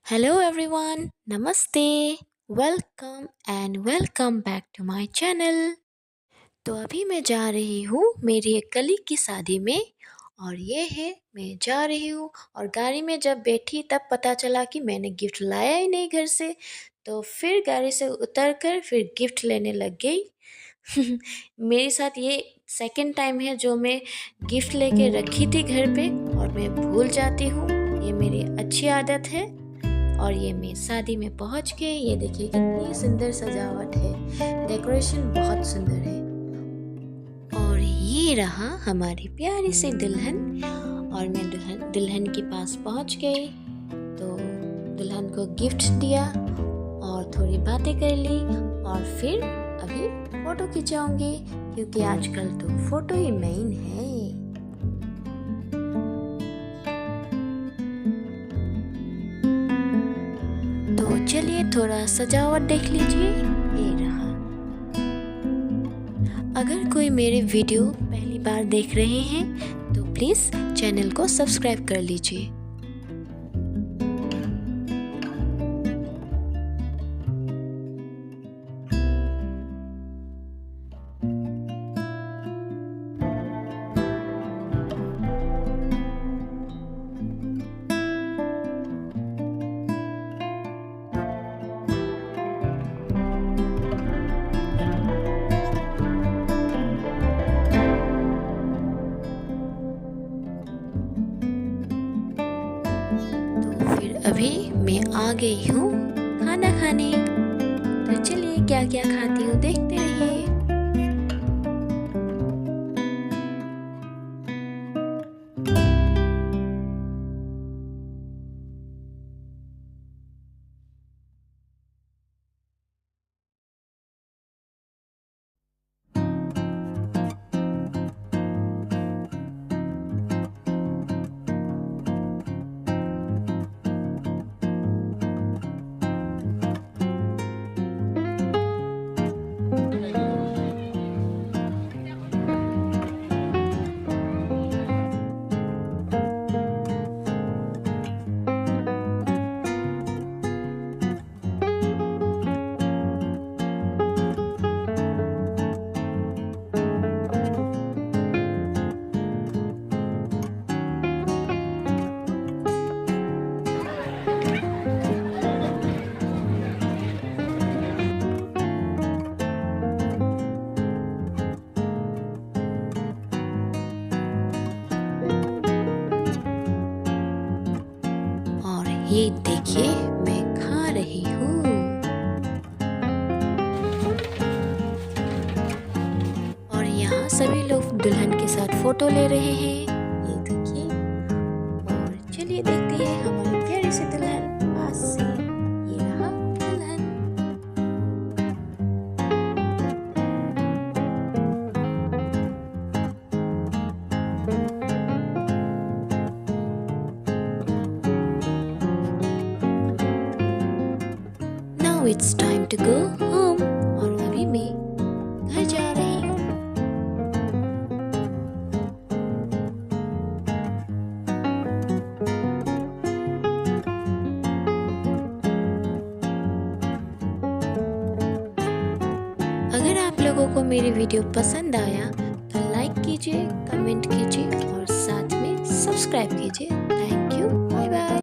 Hello everyone, Namaste, welcome and welcome back to my channel। तो अभी मैं जा रही हूँ मेरी एक कलीग की शादी में और ये है मैं जा रही हूँ और गाड़ी में जब बैठी तब पता चला कि मैंने गिफ्ट लाया ही नहीं घर से। तो फिर गाड़ी से उतर कर फिर गिफ्ट लेने लग गई। मेरे साथ ये सेकंड टाइम है जो मैं गिफ्ट लेके रखी थी घर पे और मैं भूल जाती हूँ। ये मेरी अच्छी आदत है। और ये मैं शादी में पहुंच गई। ये देखिए कितनी सुंदर सजावट है, डेकोरेशन बहुत सुंदर है। और ये रहा हमारी प्यारी सी दुल्हन और मैं दुल्हन के पास पहुंच गई तो दुल्हन को गिफ्ट दिया और थोड़ी बातें कर ली और फिर अभी फ़ोटो खिंचाऊंगी क्योंकि आजकल तो फ़ोटो ही मेन है। तो चलिए थोड़ा सजावट देख लीजिए, ये रहा। अगर कोई मेरे वीडियो पहली बार देख रहे हैं तो प्लीज़ चैनल को सब्सक्राइब कर लीजिए। अभी मैं आ गई हूँ खाना खाने। तो चलिए क्या क्या खाती हूँ देखते रहिए। ये देखिए मैं खा रही हूँ। और यहाँ सभी लोग दुल्हन के साथ फोटो ले रहे हैं, ये देखिए। और चलिए देखते हैं हमारी प्यारी सी दुल्हन पास से। ये रहा दुल्हन। Now it's time to go home और अभी मैं घर जा रही हूँ। अगर आप लोगों को मेरी वीडियो पसंद आया तो लाइक कीजिए, कमेंट कीजिए और साथ में सब्सक्राइब कीजिए।